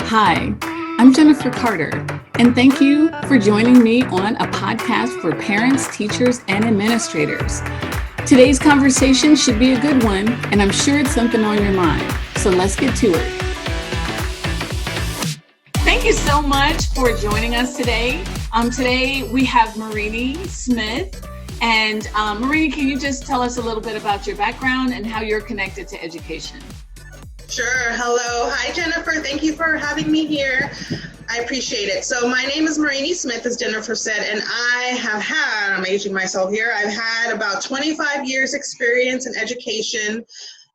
Hi, I'm Jennifer Carter, and thank you for joining me on a podcast for parents, teachers, and administrators. Today's conversation should be a good one, and I'm sure it's something on your mind. So let's get to it. Thank you so much for joining us today. Today we have Marini Smith. And Marini, can you just tell us a little bit about your background and how you're connected to education? Sure. Hello. Hi, Jennifer. Thank you for having me here. I appreciate it. So my name is Marini Smith, as Jennifer said, and I have had, I'm aging myself here, I've had about 25 years experience in education.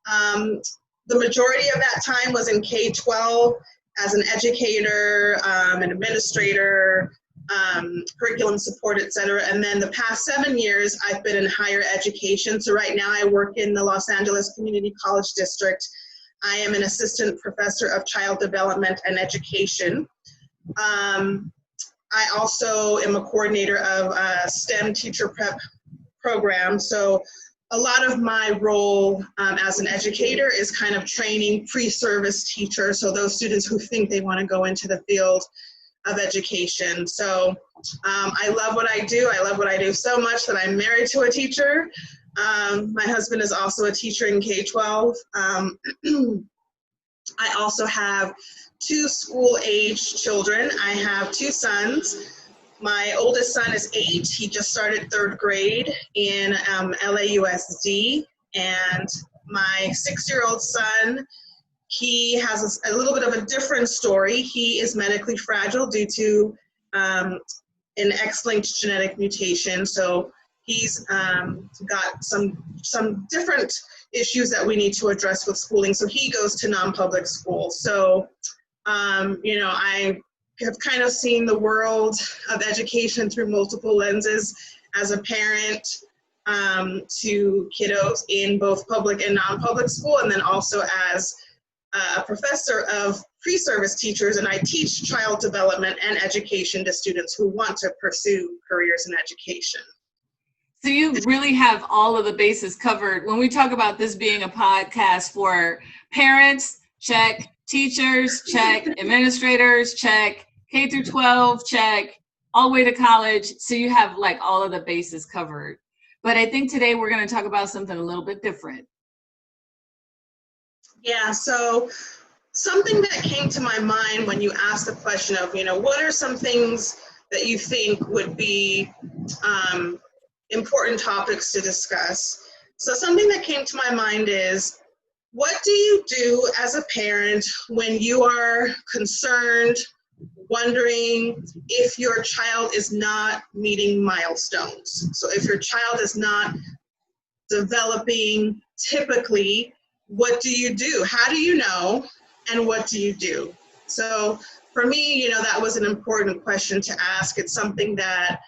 The majority of that time was in K-12 as an educator, an administrator, curriculum support, et cetera. And then the past 7 years, I've been in higher education. So right now I work in the Los Angeles Community College District. I am an assistant professor of child development and education. I also am a coordinator of a STEM teacher prep program. So a lot of my role as an educator is kind of training pre-service teachers, so those students who think they want to go into the field of education. So I love what I do. I love what I do so much that I'm married to a teacher. My husband is also a teacher in K-12. I also have 2 school-age children. I have 2 sons. My oldest son is 8. He just started 3rd grade in LAUSD. And my 6-year-old son, he has a little bit of a different story. He is medically fragile due to an X-linked genetic mutation. So he's got some different issues that we need to address with schooling. So he goes to non-public school. So, I have kind of seen the world of education through multiple lenses as a parent to kiddos in both public and non-public school, and then also as a professor of pre-service teachers, and I teach child development and education to students who want to pursue careers in education. So you really have all of the bases covered. When we talk about this being a podcast for parents, check, teachers, check, administrators, check, K through 12, check, all the way to college. So you have like all of the bases covered. But I think today we're going to talk about something a little bit different. Yeah, so something that came to my mind when you asked the question of, what are some things that you think would be important topics to discuss? So something that came to my mind is, what do you do as a parent when you are concerned, wondering if your child is not meeting milestones? So if your child is not developing typically, what do you do? How do you know? And what do you do? So for me, that was an important question to ask. It's something that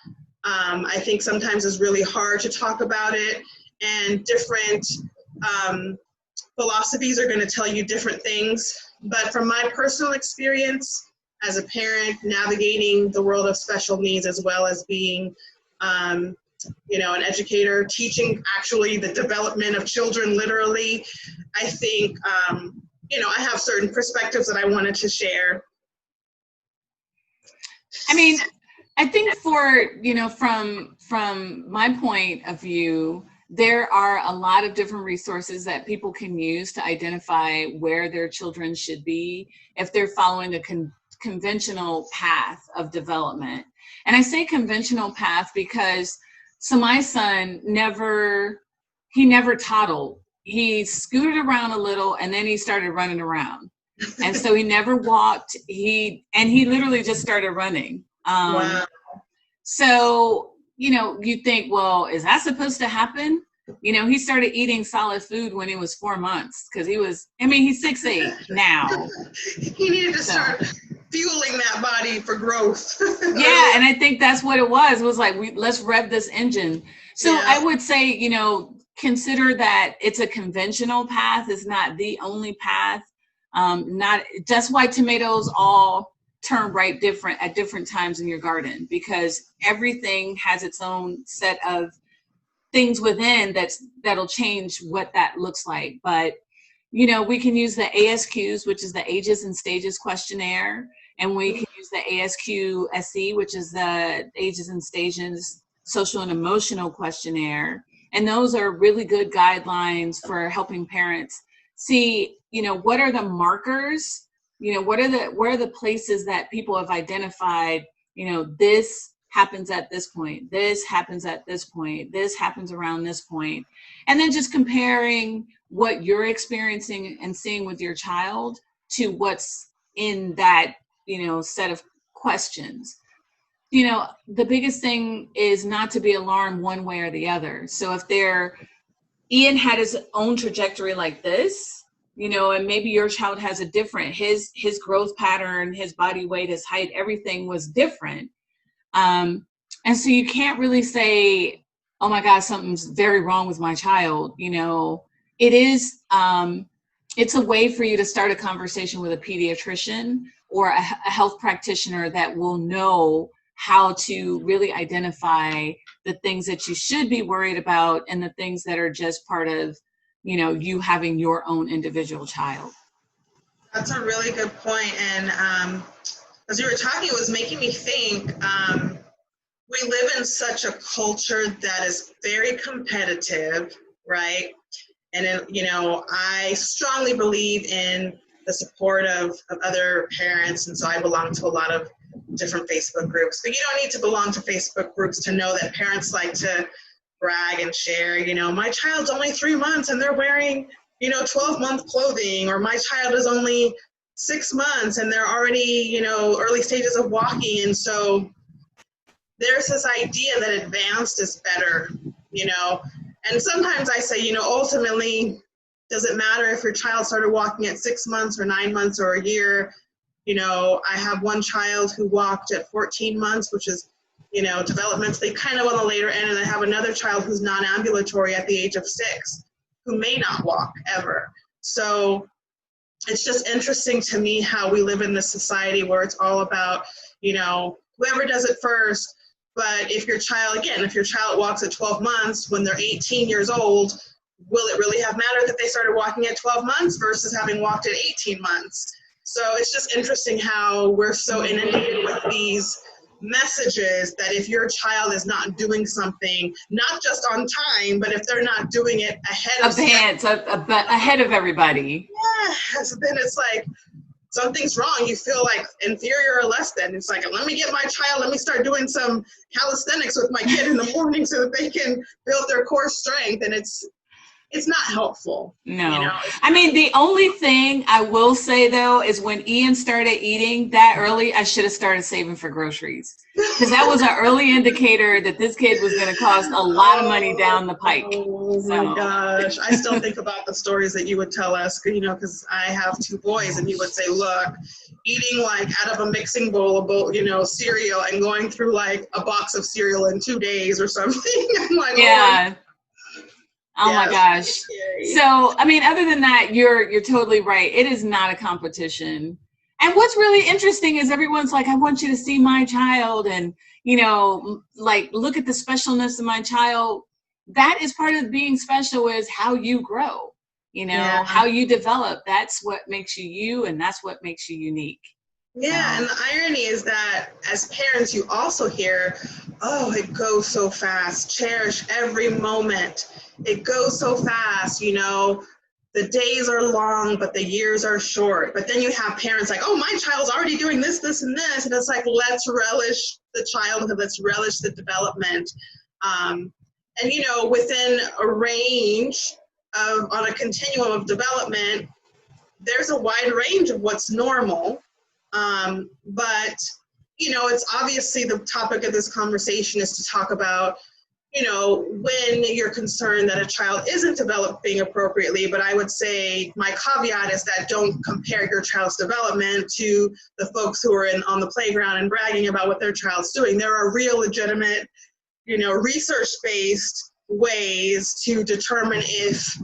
I think sometimes is really hard to talk about it, and different philosophies are going to tell you different things. But from my personal experience as a parent, navigating the world of special needs, as well as being an educator, teaching actually the development of children literally, I think, I have certain perspectives that I wanted to share. I mean, I think from my point of view, there are a lot of different resources that people can use to identify where their children should be if they're following the conventional path of development. And I say conventional path because my son never toddled. He scooted around a little and then he started running around. And so he never walked. He literally just started running. Wow. So, you think, well, is that supposed to happen? He started eating solid food when he was 4 months because he's 6'8" now. He needed to start fueling that body for growth. Yeah, and I think that's what it was. It was like, let's rev this engine. So yeah. I would say, consider that it's a conventional path. It's not the only path. Not just why tomatoes all turn bright different at different times in your garden, because everything has its own set of things within that'll change what that looks like. But we can use the ASQs, which is the Ages and Stages questionnaire, and we can use the ASQ-SE, which is the Ages and Stages Social and Emotional questionnaire. And those are really good guidelines for helping parents see, what are the markers, where are the places that people have identified, this happens at this point, this happens at this point, this happens around this point. And then just comparing what you're experiencing and seeing with your child to what's in that, set of questions. The biggest thing is not to be alarmed one way or the other. So if Ian had his own trajectory like this, and maybe your child has a different, his growth pattern, his body weight, his height, everything was different. And so you can't really say, oh my God, something's very wrong with my child. It is, it's a way for you to start a conversation with a pediatrician or a health practitioner that will know how to really identify the things that you should be worried about and the things that are just part of, you having your own individual child. That's a really good point. And as you were talking, it was making me think, we live in such a culture that is very competitive, right? And, I strongly believe in the support of other parents. And so I belong to a lot of different Facebook groups, but you don't need to belong to Facebook groups to know that parents like to brag and share, my child's only 3 months and they're wearing, 12-month clothing, or my child is only 6 months and they're already, early stages of walking. And so there's this idea that advanced is better, and sometimes I say, ultimately, does it matter if your child started walking at 6 months or 9 months or a year? I have one child who walked at 14 months, which is, developmentally kind of on the later end. And I have another child who's non-ambulatory at the age of 6, who may not walk ever. So it's just interesting to me how we live in this society where it's all about, whoever does it first. But if your child walks at 12 months when they're 18 years old, will it really have mattered that they started walking at 12 months versus having walked at 18 months? So it's just interesting how we're so inundated with these messages that if your child is not doing something, not just on time, but if they're not doing it ahead of everybody. Yes, then it's like something's wrong. You feel like inferior or less than. It's like, let me start doing some calisthenics with my kid in the morning so that they can build their core strength. And it's not helpful. No. I mean, the only thing I will say, though, is when Ian started eating that early, I should have started saving for groceries. Because that was an early indicator that this kid was going to cost a lot of money down the pike. Oh, my gosh. I still think about the stories that you would tell us, because I have 2 boys, and you would say, look, eating like out of a mixing bowl of, cereal and going through like a box of cereal in 2 days or something. I'm like, yeah. Oh my gosh. So, I mean, other than that, you're totally right. It is not a competition. And what's really interesting is everyone's like, I want you to see my child and, like, look at the specialness of my child. That is part of being special, is how you grow, how you develop. That's what makes you you, and that's what makes you unique. Yeah, and the irony is that as parents, you also hear, oh, it goes so fast. Cherish every moment. It goes so fast, the days are long, but the years are short. But then you have parents like, oh, my child's already doing this, this, and this. And it's like, let's relish the childhood. Let's relish the development. And, within a range on a continuum of development, there's a wide range of what's normal. But, it's obviously the topic of this conversation is to talk about, when you're concerned that a child isn't developing appropriately. But I would say my caveat is that don't compare your child's development to the folks who are on the playground and bragging about what their child's doing. There are real legitimate, research-based ways to determine if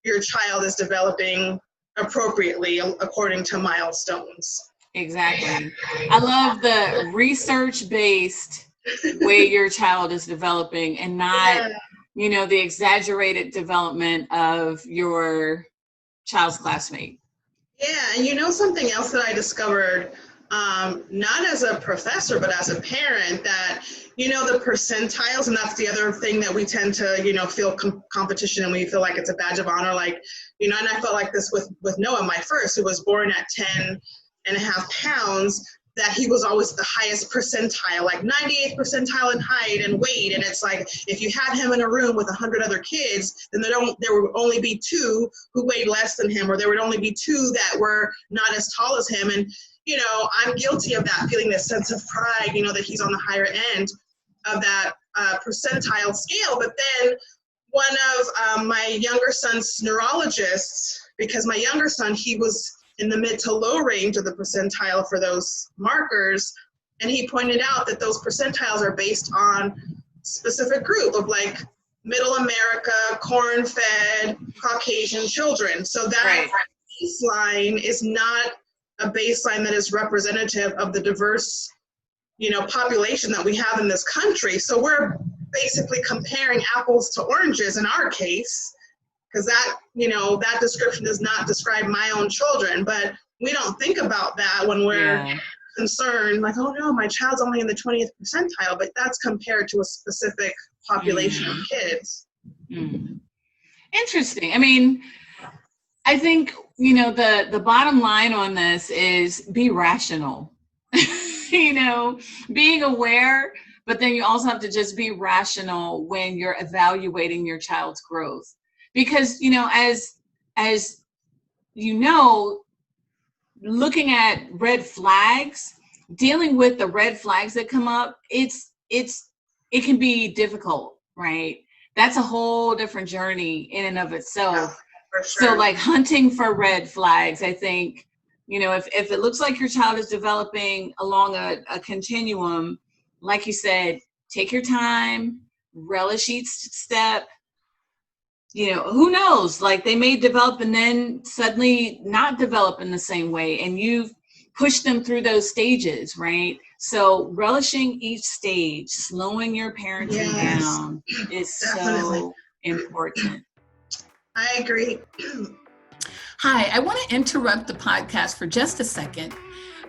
your child is developing appropriately according to milestones. Exactly. I love the research-based way your child is developing, and not, the exaggerated development of your child's classmate. Yeah, and you know something else that I discovered, not as a professor, but as a parent, that, you know, the percentiles, and that's the other thing that we tend to, you know, feel competition, and we feel like it's a badge of honor. Like, you know, and I felt like this with Noah, my first, who was born at 10.5 pounds, that he was always the highest percentile, like 98th percentile in height and weight. And it's like, if you had him in a room with 100 other kids, then there would only be 2 who weighed less than him, or there would only be 2 that were not as tall as him. And, you know, I'm guilty of that, feeling this sense of pride, you know, that he's on the higher end of that percentile scale. But then one of my younger son's neurologists, because my younger son, he was in the mid to low range of the percentile for those markers. And he pointed out that those percentiles are based on specific group of like middle America, corn-fed, Caucasian children. So that baseline is not a baseline that is representative of the diverse, you know, population that we have in this country. So we're basically comparing apples to oranges in our case, because that, you know, that description does not describe my own children. But we don't think about that when we're concerned, like, oh no, my child's only in the 20th percentile, but that's compared to a specific population of kids. Interesting. I mean, I think, you know, the bottom line on this is be rational. You know, being aware, but then you also have to just be rational when you're evaluating your child's growth. Because, you know, as you know, looking at red flags, dealing with the red flags that come up, it can be difficult, right? That's a whole different journey in and of itself. Yeah, for sure. So like hunting for red flags, I think, you know, if it looks like your child is developing along a continuum, like you said, take your time, relish each step. You know, who knows, like they may develop and then suddenly not develop in the same way, and you've pushed them through those stages, right? So relishing each stage, slowing your parenting down is so important. I agree. Hi, I want to interrupt the podcast for just a second.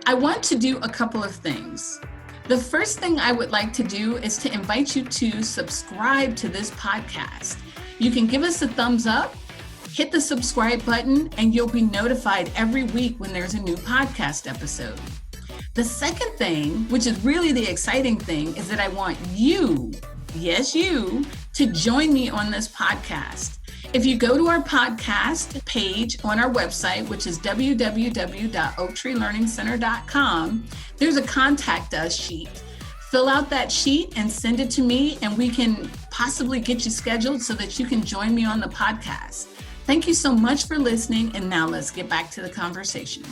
I want to do a couple of things. The first thing I would like to do is to invite you to subscribe to this podcast. You can give us a thumbs up, hit the subscribe button, and you'll be notified every week when there's a new podcast episode. The second thing, which is really the exciting thing, is that I want you, yes, you, to join me on this podcast. If you go to our podcast page on our website, which is www.oaktreelearningcenter.com, there's a contact us sheet. Fill out that sheet and send it to me, and we can possibly get you scheduled so that you can join me on the podcast. Thank you so much for listening, and now let's get back to the conversation.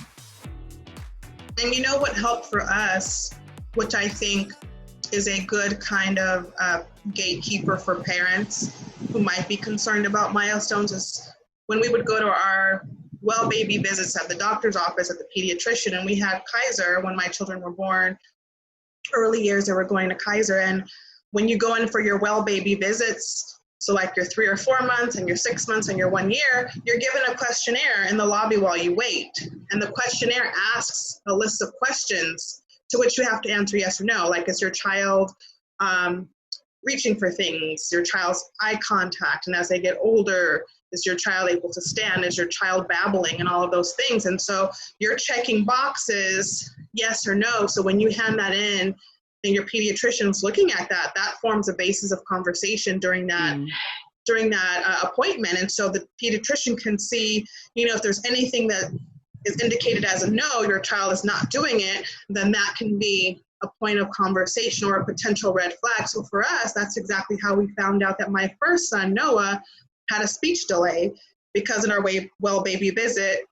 And you know what helped for us, which I think is a good kind of gatekeeper for parents who might be concerned about milestones, is when we would go to our well baby visits at the doctor's office, at the pediatrician, and we had Kaiser when my children were born. Early years they were going to Kaiser, and when you go in for your well baby visits, so like your 3 or 4 months and your 6 months and your 1 year, you're given a questionnaire in the lobby while you wait. And the questionnaire asks a list of questions to which you have to answer yes or no. Like, is your child reaching for things, your child's eye contact, and as they get older, is your child able to stand, is your child babbling, and all of those things. And so you're checking boxes, yes or no. So when you hand that in and your pediatrician's looking at that, that forms a basis of conversation during that appointment. And so the pediatrician can see, you know, if there's anything that is indicated as a no, your child is not doing it, then that can be a point of conversation or a potential red flag. So for us, that's exactly how we found out that my first son, Noah, had a speech delay, because in our well baby visit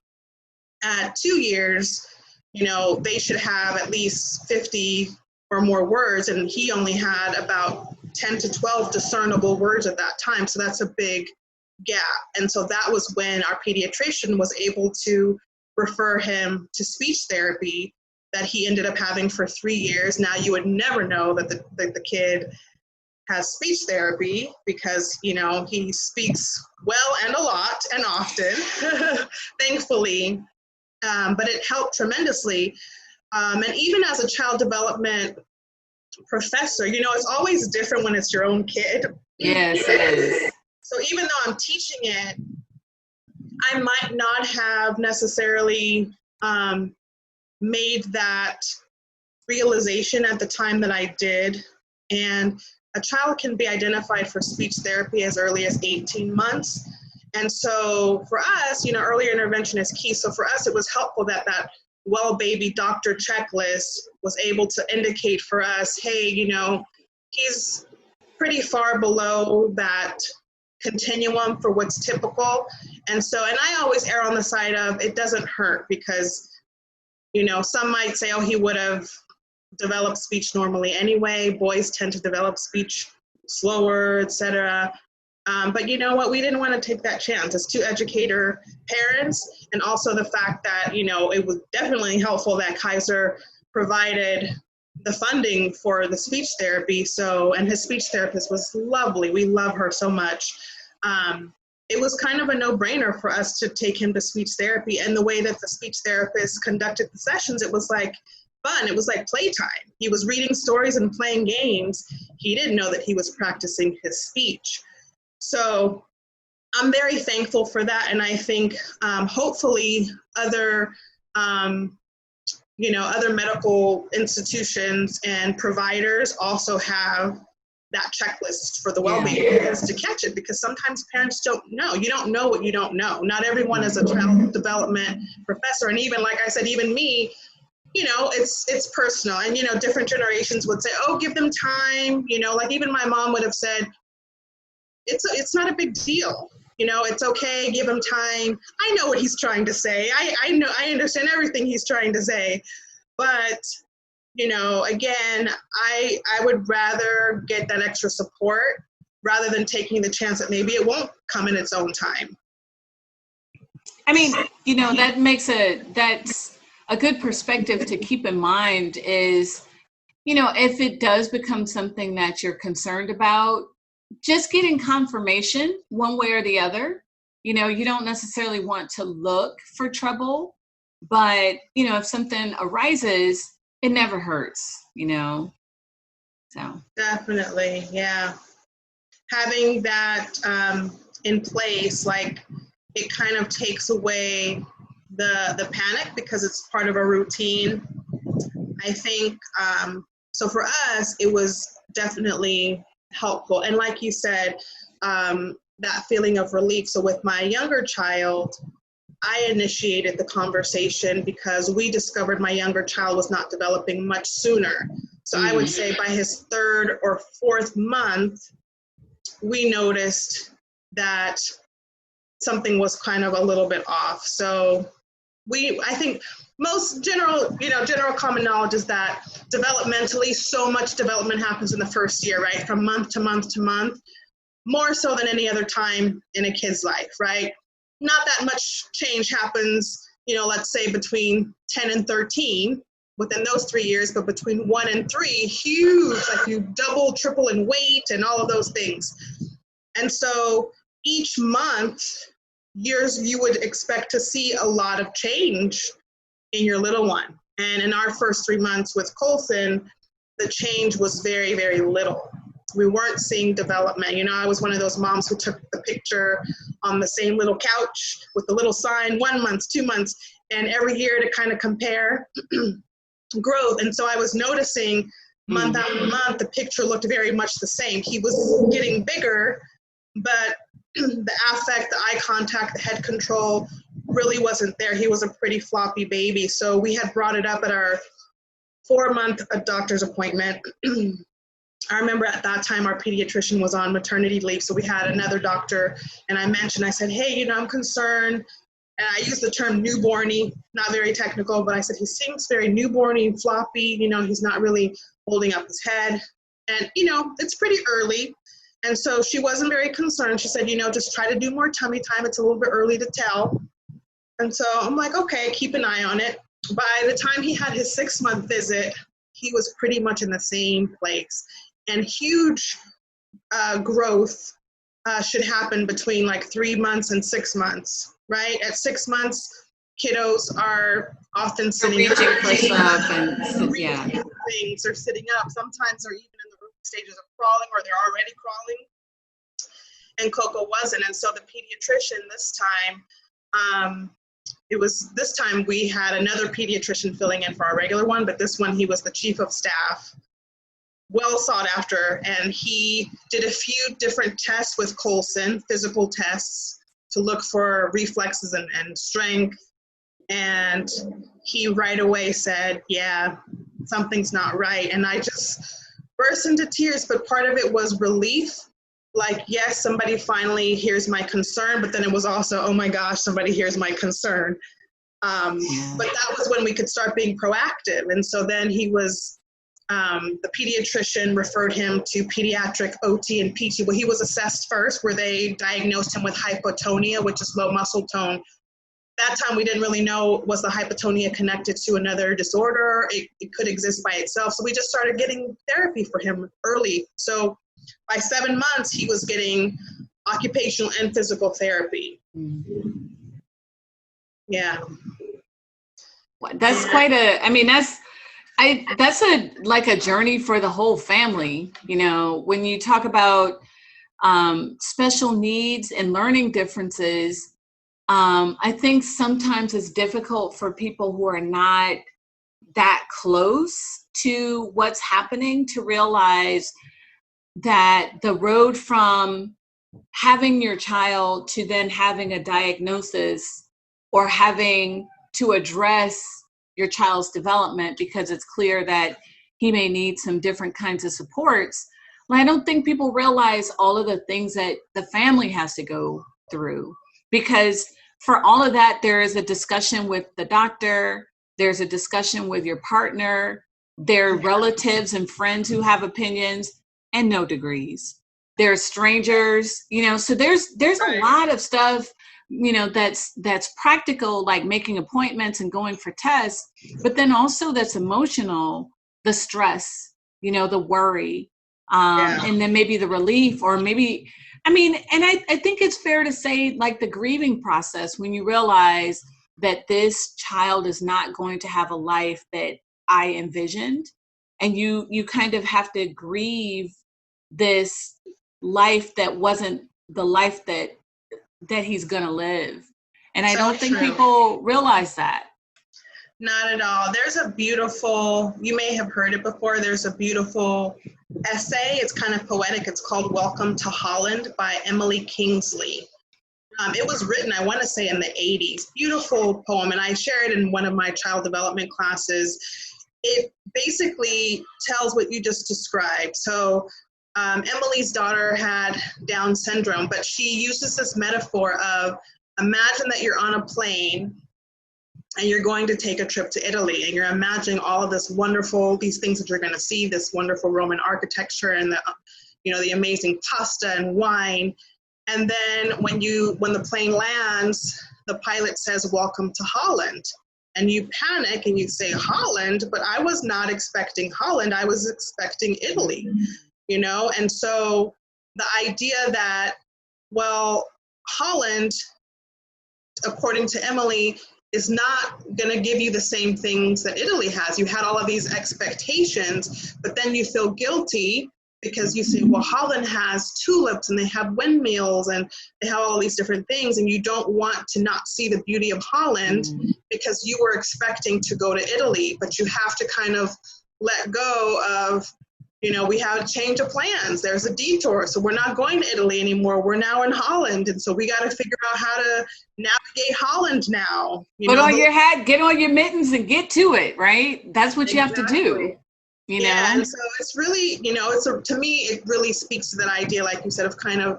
at 2 years, you know, they should have at least 50 or more words, and he only had about 10 to 12 discernible words at that time. So that's a big gap. And so that was when our pediatrician was able to refer him to speech therapy that he ended up having for 3 years. Now you would never know that the kid has speech therapy because, you know, he speaks well and a lot and often, thankfully. But it helped tremendously. And even as a child development professor, you know, it's always different when it's your own kid. Yes, it is. So even though I'm teaching it, I might not have necessarily made that realization at the time that I did. And a child can be identified for speech therapy as early as 18 months. And so for us, you know, earlier intervention is key. So for us, it was helpful that that well baby doctor checklist was able to indicate for us, hey, you know, he's pretty far below that continuum for what's typical. And so, and I always err on the side of it doesn't hurt because, you know, some might say, oh, he would have developed speech normally anyway. Boys tend to develop speech slower, etc. But you know what? We didn't want to take that chance as two educator parents, and also the fact that, you know, it was definitely helpful that Kaiser provided the funding for the speech therapy. So, and his speech therapist was lovely. We love her so much. It was kind of a no-brainer for us to take him to speech therapy. And the way that the speech therapist conducted the sessions, it was like fun. It was like playtime. He was reading stories and playing games. He didn't know that he was practicing his speech. So I'm very thankful for that. And I think hopefully other, you know, other medical institutions and providers also have that checklist for the well-being parents to catch it, because sometimes parents don't know. You don't know what you don't know. Not everyone is a child development professor. And even, like I said, even me, you know, it's personal. And, you know, different generations would say, oh, give them time. You know, like even my mom would have said, it's not a big deal. You know, it's okay, give him time. I know what he's trying to say. I know, I understand everything he's trying to say. But, you know, again, I would rather get that extra support rather than taking the chance that maybe it won't come in its own time. I mean, you know, that's a good perspective to keep in mind is, you know, if it does become something that you're concerned about, just getting confirmation one way or the other. You know, you don't necessarily want to look for trouble, but, you know, if something arises, it never hurts, you know, so. Definitely, yeah. Having that in place, like, it kind of takes away the panic because it's part of a routine. I think, so for us, it was definitely helpful. And like you said, that feeling of relief. So with my younger child, I initiated the conversation because we discovered my younger child was not developing much sooner. So I would say by his 3rd or 4th month, we noticed that something was kind of a little bit off. So I think most general common knowledge is that developmentally, so much development happens in the first year, right? From month to month to month, more so than any other time in a kid's life, right? Not that much change happens, you know, let's say between 10 and 13 within those 3 years, but between 1 and 3, huge, like you double, triple in weight and all of those things. And so each month, you would expect to see a lot of change in your little one. And in our first 3 months with Colson, the change was very, very little. We weren't seeing development. You know, I was one of those moms who took the picture on the same little couch with the little sign, 1 month, 2 months, and every year to kind of compare growth. And so I was noticing month after month, the picture looked very much the same. He was getting bigger, but the affect, the eye contact, the head control really wasn't there. He was a pretty floppy baby. So we had brought it up at our 4-month doctor's appointment. I remember at that time our pediatrician was on maternity leave, so we had another doctor, and I said, hey, you know, I'm concerned, and I used the term newborny, not very technical, but I said, he seems very newborny and floppy, you know, he's not really holding up his head, and, you know, it's pretty early, and so she wasn't very concerned. She said, you know, just try to do more tummy time, it's a little bit early to tell, and so I'm like, okay, keep an eye on it. By the time he had his 6-month visit, he was pretty much in the same place. And huge growth should happen between like 3 months and 6 months, right? At 6 months, kiddos are often sitting up, push up and yeah. Things are sitting up. Sometimes they're even in the early stages of crawling, or they're already crawling. And Coco wasn't. And so the pediatrician this time, this time we had another pediatrician filling in for our regular one, but this one he was the chief of staff, well sought after, and he did a few different tests with Coulson, physical tests, to look for reflexes and strength. And he right away said, yeah, something's not right. And I just burst into tears, but part of it was relief. Like, yes, somebody finally hears my concern, but then it was also, oh my gosh, somebody hears my concern. But that was when we could start being proactive. And so then he was, the pediatrician referred him to pediatric OT and PT. Well, he was assessed first, where they diagnosed him with hypotonia, which is low muscle tone. That time we didn't really know, was the hypotonia connected to another disorder? It could exist by itself. So we just started getting therapy for him early. So by 7 months, he was getting occupational and physical therapy. Yeah. That's quite a, I mean, that's like a journey for the whole family. You know, when you talk about special needs and learning differences, I think sometimes it's difficult for people who are not that close to what's happening to realize that the road from having your child to then having a diagnosis or having to address your child's development because it's clear that he may need some different kinds of supports. Well, I don't think people realize all of the things that the family has to go through, because for all of that, there is a discussion with the doctor, there's a discussion with your partner, there are relatives and friends who have opinions, and no degrees. There are strangers, you know, so there's a lot of stuff, you know, that's practical, like making appointments and going for tests, but then also that's emotional, the stress, you know, the worry, and then maybe the relief, or maybe, I mean, and I think it's fair to say, like, the grieving process, when you realize that this child is not going to have a life that I envisioned, and you kind of have to grieve this life that wasn't the life that he's gonna live. And I don't think people realize that. Not at all. There's a beautiful, you may have heard it before, there's a beautiful essay. It's kind of poetic. It's called Welcome to Holland by Emily Kingsley. It was written, I want to say, in the 80s. Beautiful poem, and I share it in one of my child development classes. It basically tells what you just described. So Emily's daughter had Down syndrome, but she uses this metaphor of, imagine that you're on a plane and you're going to take a trip to Italy, and you're imagining all of this wonderful, these things that you're going to see, this wonderful Roman architecture and the, you know, the amazing pasta and wine. And then when the plane lands, the pilot says, welcome to Holland. And you panic and you say, Holland? But I was not expecting Holland. I was expecting Italy, you know? And so the idea that, well, Holland, according to Emily, is not going to give you the same things that Italy has. You had all of these expectations, but then you feel guilty because you say, well, Holland has tulips and they have windmills and they have all these different things, and you don't want to not see the beauty of Holland because you were expecting to go to Italy. But you have to kind of let go of, you know, we have a change of plans. There's a detour. So we're not going to Italy anymore. We're now in Holland. And so we got to figure out how to navigate Holland now. Put on your hat, get on your mittens, and get to it, right? That's what you have to do. You know? Yeah, and so it's really, you know, to me, it really speaks to that idea, like you said, of kind of,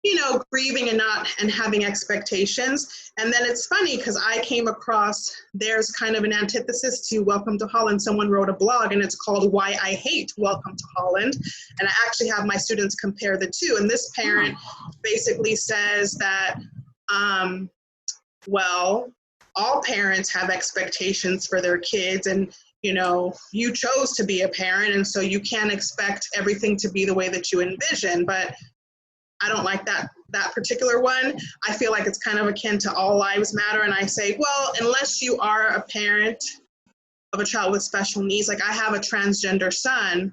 you know, grieving and having expectations. And then it's funny because I came across, there's kind of an antithesis to Welcome to Holland. Someone wrote a blog and it's called Why I Hate Welcome to Holland. And I actually have my students compare the two. And this parent basically says that, well, all parents have expectations for their kids, and you chose to be a parent, and so you can't expect everything to be the way that you envision. But I don't like that particular one. I feel like it's kind of akin to All Lives Matter. And I say, well, unless you are a parent of a child with special needs, like I have a transgender son,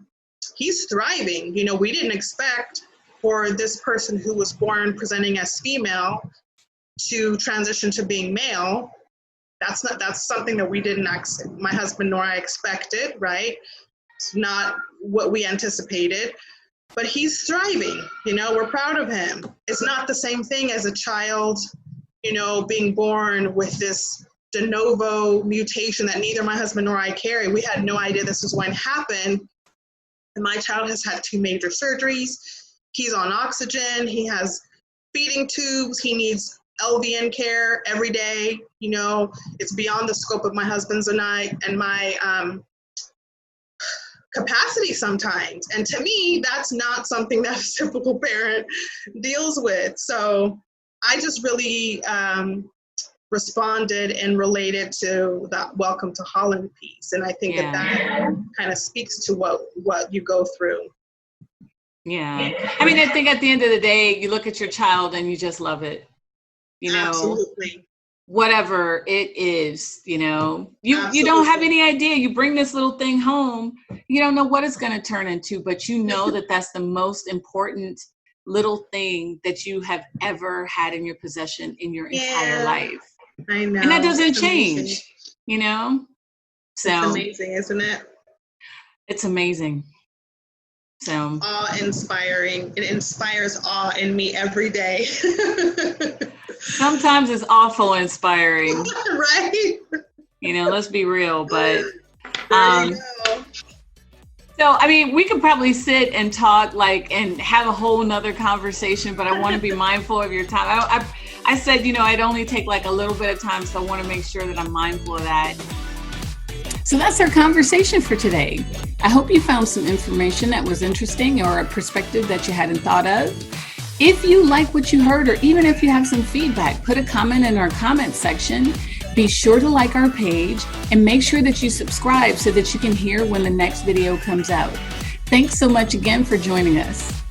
he's thriving. We didn't expect for this person who was born presenting as female to transition to being male. That's something that we didn't, my husband nor I expected, right? It's not what we anticipated, but he's thriving, we're proud of him. It's not the same thing as a child, being born with this de novo mutation that neither my husband nor I carry. We had no idea this was going to happen. And my child has had 2 major surgeries. He's on oxygen. He has feeding tubes. He needs LVN care every day. It's beyond the scope of my husband's and my capacity sometimes. And to me, that's not something that a typical parent deals with. So I just really responded and related to that Welcome to Holland piece. And I think that kind of speaks to what you go through. Yeah. I mean, I think at the end of the day, you look at your child and you just love it. Absolutely. Whatever it is, you Absolutely. don't have any idea. You bring this little thing home, you don't know what it's going to turn into, but that that's the most important little thing that you have ever had in your possession in your entire life. I know. And that doesn't change, So it's amazing, isn't it? It's amazing. So awe-inspiring. It inspires awe in me every day. Sometimes it's awful inspiring. Right? Let's be real, but so I mean, we could probably sit and talk and have a whole nother conversation, but I want to be mindful of your time. I said, I'd only take a little bit of time, so I want to make sure that I'm mindful of that. So that's our conversation for today. I hope you found some information that was interesting or a perspective that you hadn't thought of. If you like what you heard, or even if you have some feedback, put a comment in our comment section. Be sure to like our page and make sure that you subscribe so that you can hear when the next video comes out. Thanks so much again for joining us.